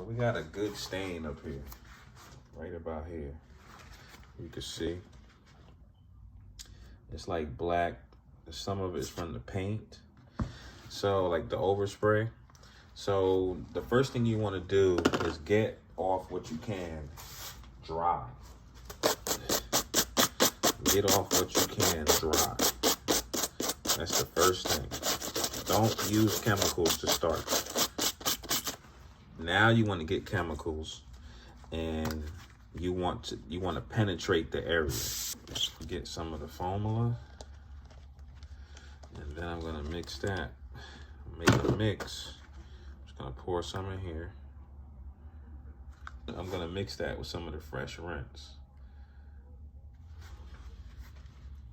So we got a good stain up here, right about here. You can see it's like black. Some of it's from the paint. So like the overspray. So the first thing you want to do is get off what you can dry. Get off what you can dry. That's the first thing. Don't use chemicals to start. Now you want to get chemicals, and you want to penetrate the area. Get some of the formula, and then I'm gonna mix that. Make a mix. I'm just gonna pour some in here. I'm gonna mix that with some of the fresh rinse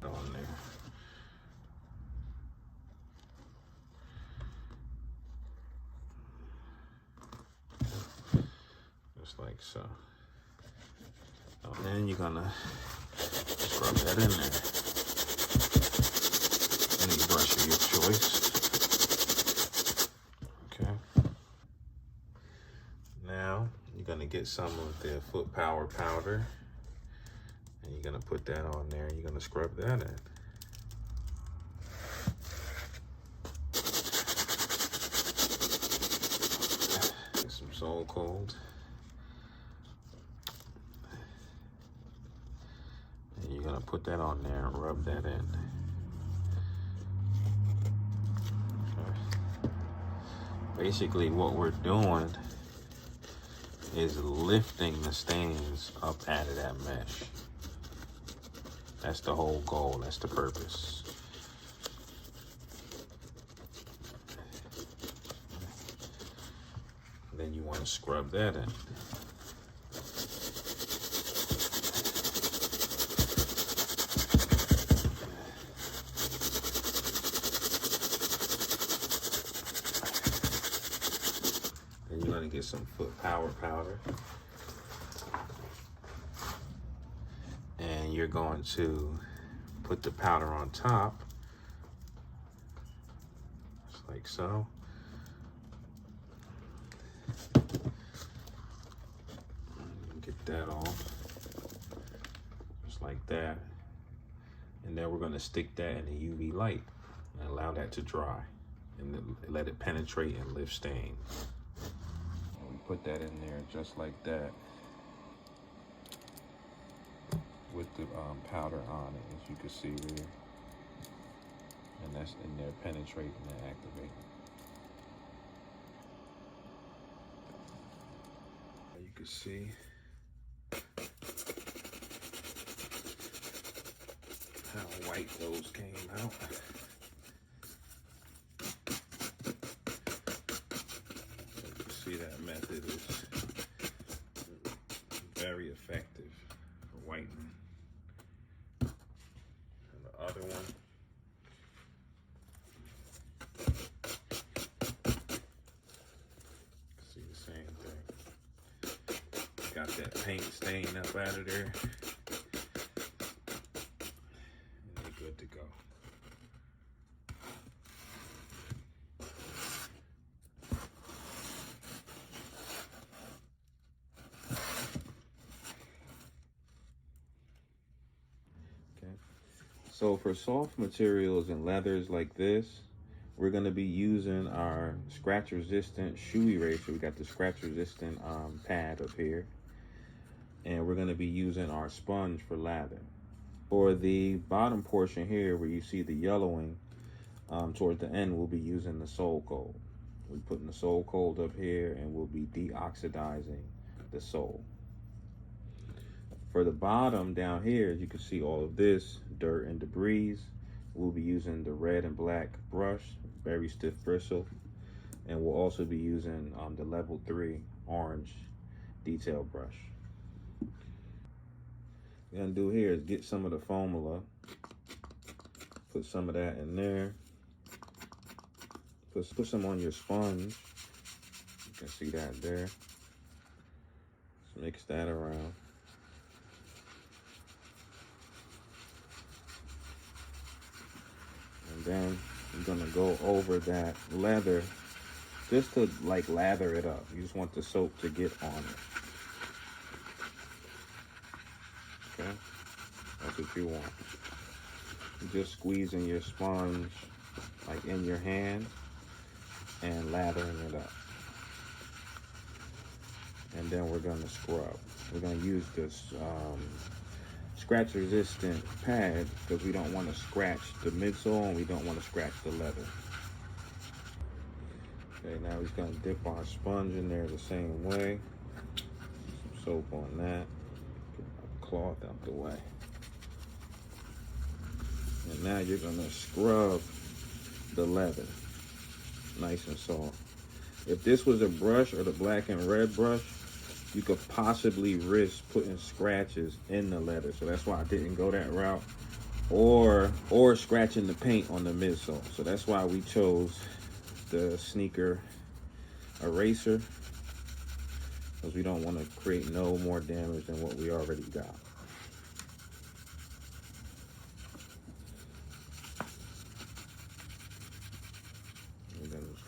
on there. Just like so. And then you're gonna scrub that in there. Any brush of your choice. Okay. Now you're gonna get some of the Foot Power powder, and you're gonna put that on there, and you're gonna scrub that in. Get some Soul Cold. And you're gonna put that on there and rub that in. Okay. Basically what we're doing is lifting the stains up out of that mesh. That's the whole goal, that's the purpose. Then you want to scrub that in. Then you're going to get some Foot Power powder. And you're going to put the powder on top, just like so. Get that off, just like that. And then we're going to stick that in the UV light and allow that to dry, and then let it penetrate and lift stains. We put that in there just like that, with the powder on it, as you can see here. And that's in there penetrating and activating. You can see how white those came out. You can see that method is very effective for whitening. And the other one, see the same thing. Got that paint stain up out of there. And they're good to go. Okay. So for soft materials and leathers like this, we're going to be using our scratch resistant shoe eraser. We got the scratch resistant pad up here. And we're going to be using our sponge for lather. For the bottom portion here where you see the yellowing, towards the end, we'll be using the Soul Cold. We're putting the Soul Cold up here, and we'll be deoxidizing the sole. For the bottom down here, as you can see all of this dirt and debris, we'll be using the red and black brush, very stiff bristle, and we'll also be using the level 3 orange detail brush. What we're gonna do here is get some of the formula, put some of that in there, put some on your sponge. You can see that there. Just mix that around. And then you're gonna go over that leather just to like lather it up. You just want the soap to get on it. Okay, that's what you want. You're just squeezing your sponge like in your hand and lathering it up. And then we're gonna scrub. We're gonna use this scratch resistant pad because we don't want to scratch the midsole and we don't want to scratch the leather. Okay, now we're gonna dip our sponge in there the same way. Some soap on that. Get our cloth out the way. And now you're gonna scrub the leather nice and soft. If this was a brush or the black and red brush, you could possibly risk putting scratches in the leather. So that's why I didn't go that route. Or scratching the paint on the midsole. So that's why we chose the sneaker eraser, because we don't want to create no more damage than what we already got.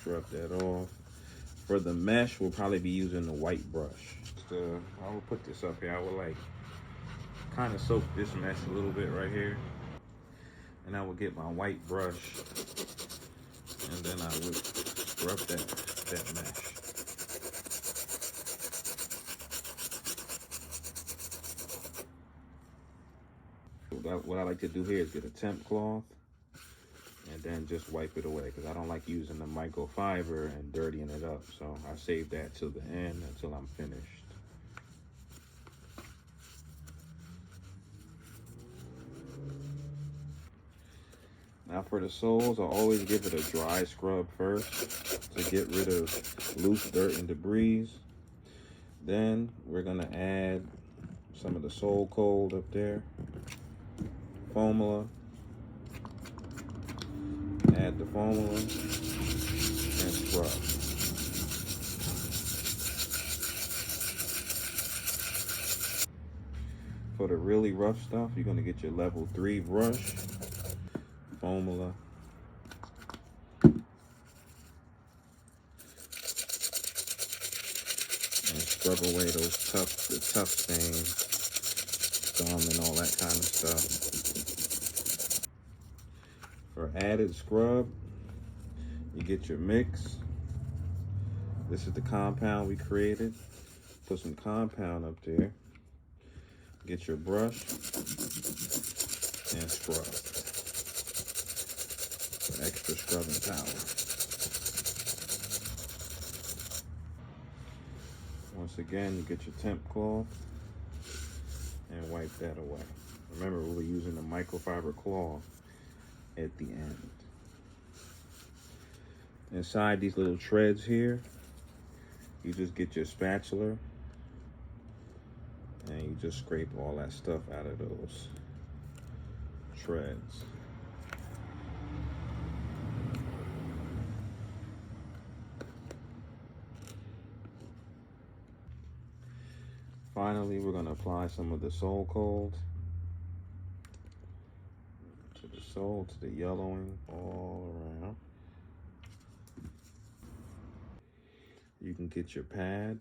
Scrub that off. For the mesh, we'll probably be using the white brush. I will put this up here. I would like kind of soak this mesh a little bit right here. And I will get my white brush and then I would scrub that mesh. What I like to do here is get a temp cloth and then just wipe it away, because I don't like using the microfiber and dirtying it up. So I save that till the end until I'm finished. Now for the soles, I always give it a dry scrub first to get rid of loose dirt and debris. Then we're gonna add some of the sole cold up there, formula. Add the formula and scrub. For the really rough stuff, you're gonna get your level 3 brush, formula, and scrub away the tough stains, gum and all that kind of stuff. For added scrub, you get your mix. This is the compound we created. Put some compound up there. Get your brush and scrub. For extra scrubbing power. Once again, you get your temp cloth and wipe that away. Remember, we were using the microfiber cloth at the end. Inside these little treads here, you just get your spatula and you just scrape all that stuff out of those treads. Finally, we're going to apply some of the sole cold to the sole, to the yellowing all around. You can get your pad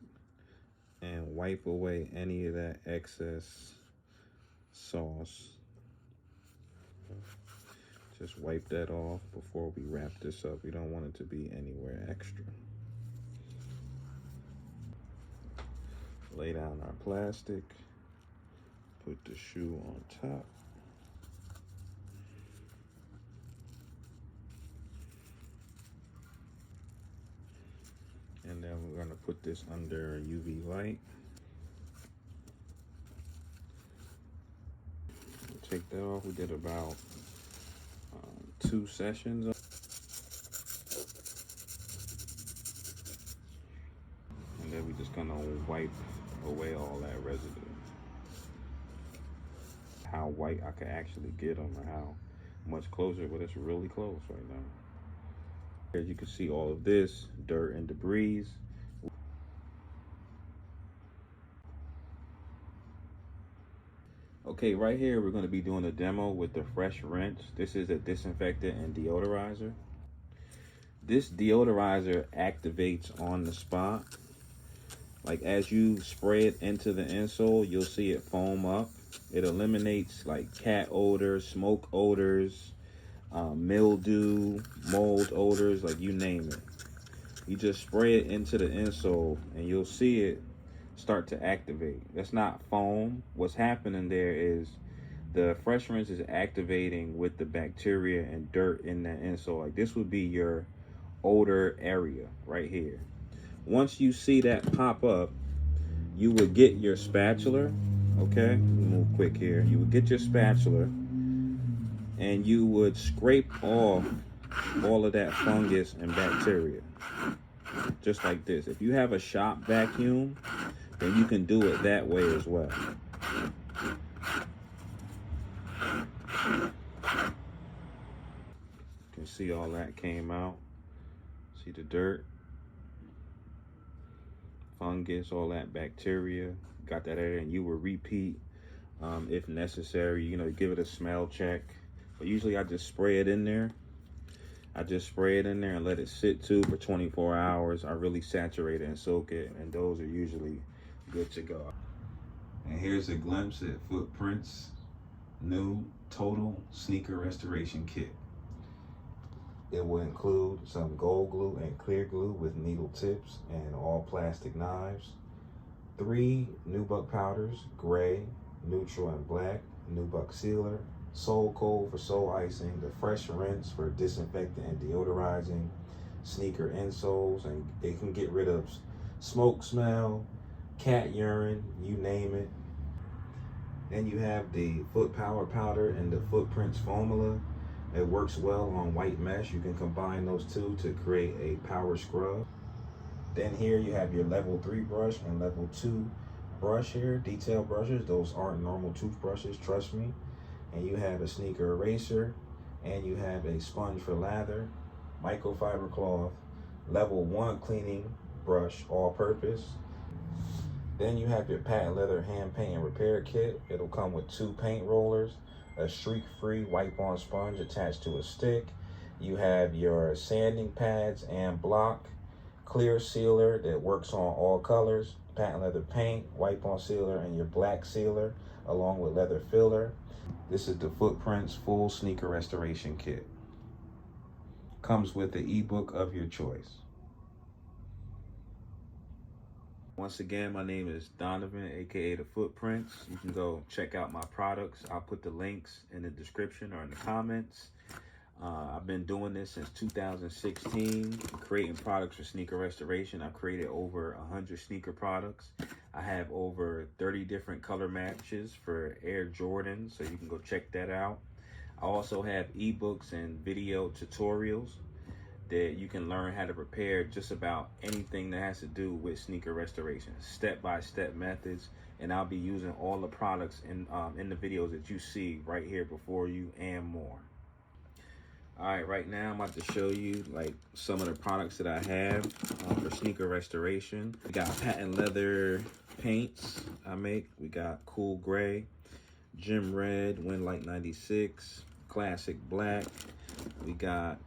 and wipe away any of that excess sauce. Just wipe that off before we wrap this up. We don't want it to be anywhere extra. Lay down our plastic, put the shoe on top. And then we're gonna put this under UV light. We'll take that off. We did about 2 sessions. And then we're just gonna wipe away all that residue. How white I could actually get them, or how much closer, but it's really close right now. As you can see, all of this dirt and debris. Okay, right here we're going to be doing a demo with the Fresh Rinse. This is a disinfectant and deodorizer. This deodorizer activates on the spot. Like as you spray it into the insole, you'll see it foam up. It eliminates like cat odors, smoke odors, mildew, mold odors, like you name it. You just spray it into the insole and you'll see it start to activate. That's not foam. What's happening there is the fresh rinse is activating with the bacteria and dirt in that insole. Like this would be your odor area right here. Once you see that pop up, you would get your spatula. Okay, move quick here. You would get your spatula and you would scrape off all of that fungus and bacteria. Just like this. If you have a shop vacuum, then you can do it that way as well. You can see all that came out. See the dirt, fungus, all that bacteria. Got that there, and you will repeat if necessary. You know, give it a smell check. But usually I just spray it in there. I just spray it in there and let it sit too for 24 hours. I really saturate it and soak it, and those are usually good to go. And here's a glimpse at Footprinse new total sneaker restoration kit. It will include some gold glue and clear glue with needle tips and all plastic knives, 3 nubuck powders, gray, neutral, and black, nubuck sealer, sole coat for sole icing, the fresh rinse for disinfecting and deodorizing, sneaker insoles, and it can get rid of smoke smell, cat urine, you name it. Then you have the foot power powder and the Footprinse formula. It works well on white mesh. You can combine those two to create a power scrub. Then here you have your level 3 brush and level 2 brush here, detail brushes. Those aren't normal toothbrushes, trust me. And you have a sneaker eraser, and you have a sponge for lather, microfiber cloth, level 1 cleaning brush, all purpose. Then you have your patent leather hand paint and repair kit. It'll come with 2 paint rollers, a streak-free wipe-on sponge attached to a stick. You have your sanding pads and block, clear sealer that works on all colors, patent leather paint, wipe-on sealer, and your black sealer, along with leather filler. This is the Footprinse full sneaker restoration kit. Comes with the ebook of your choice. Once again, my name is Donovan, aka the Footprinse. You can go check out my products. I'll put the links in the description or in the comments. I've been doing this since 2016, creating products for sneaker restoration. I've created over 100 sneaker products. I have over 30 different color matches for Air Jordans, so you can go check that out. I also have ebooks and video tutorials that you can learn how to repair just about anything that has to do with sneaker restoration, step-by-step methods, and I'll be using all the products in the videos that you see right here before you and more. All right, right now I'm about to show you like some of the products that I have for sneaker restoration. We got patent leather paints I make. We got cool gray, gym red, wind light 96, classic black. We got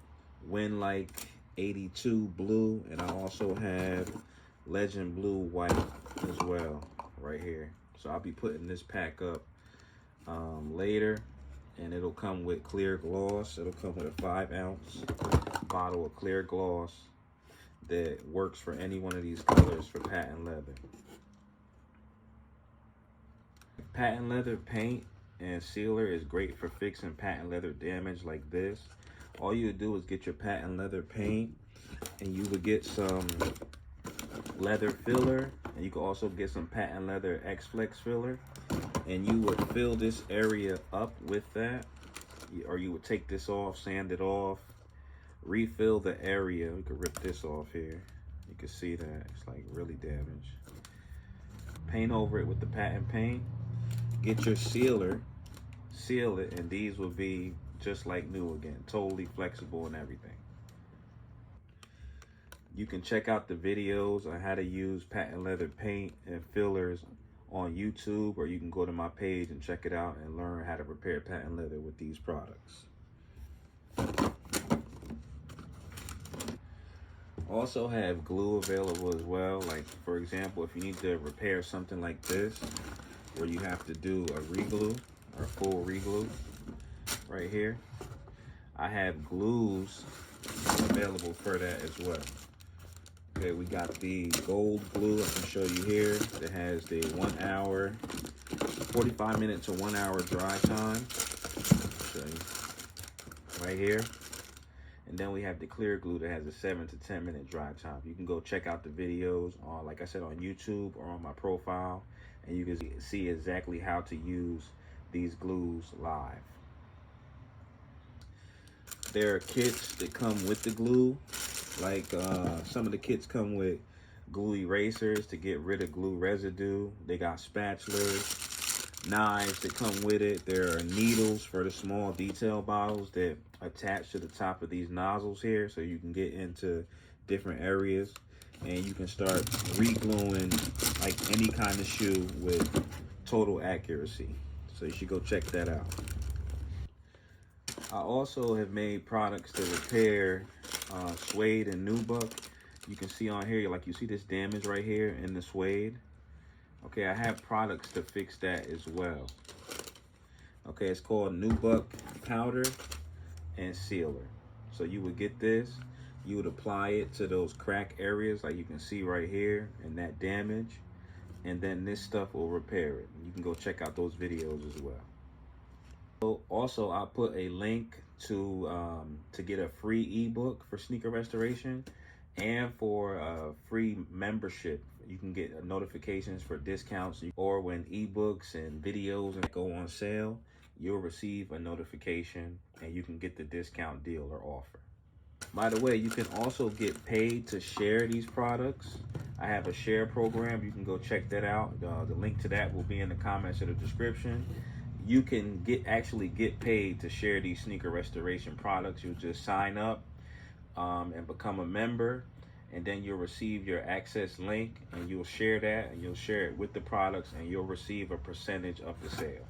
wind light 82 blue, and I also have legend blue white as well right here. So I'll be putting this pack up later. And it'll come with clear gloss. It'll come with a 5-ounce bottle of clear gloss that works for any one of these colors for patent leather. Patent leather paint and sealer is great for fixing patent leather damage like this. All you would do is get your patent leather paint, and you would get some leather filler, and you can also get some patent leather X-Flex filler. And you would fill this area up with that, or you would take this off, sand it off, refill the area. We could rip this off here. You can see that it's like really damaged. Paint over it with the patent paint. Get your sealer, seal it, and these will be just like new again, totally flexible and everything. You can check out the videos on how to use patent leather paint and fillers on YouTube, or you can go to my page and check it out and learn how to repair patent leather with these products. Also have glue available as well. Like for example, if you need to repair something like this, where you have to do a re-glue or full re-glue right here, I have glues available for that as well. Okay, we got the gold glue I can show you here that has the 1 hour, 45 minute to 1 hour dry time. Show you right here. And then we have the clear glue that has a 7 to 10 minute dry time. You can go check out the videos on, like I said, on YouTube or on my profile, and you can see exactly how to use these glues live. There are kits that come with the glue. Like some of the kits come with glue erasers to get rid of glue residue. They got spatulas, knives that come with it. There are needles for the small detail bottles that attach to the top of these nozzles here, so you can get into different areas and you can start re-gluing like any kind of shoe with total accuracy. So you should go check that out. I also have made products to repair suede and nubuck. You can see on here, like you see this damage right here in the suede. Okay, I have products to fix that as well. Okay, it's called nubuck powder and sealer. So you would get this, you would apply it to those crack areas like you can see right here and that damage, and then this stuff will repair it. You can go check out those videos as well. Also, I'll put a link to get a free ebook for sneaker restoration and for a free membership. You can get notifications for discounts, or when ebooks and videos go on sale, you'll receive a notification and you can get the discount deal or offer. By the way, you can also get paid to share these products. I have a share program. You can go check that out. The link to that will be in the comments of the description. You can actually get paid to share these sneaker restoration products. You just sign up and become a member, and then you'll receive your access link and you'll share that, and you'll share it with the products, and you'll receive a percentage of the sale.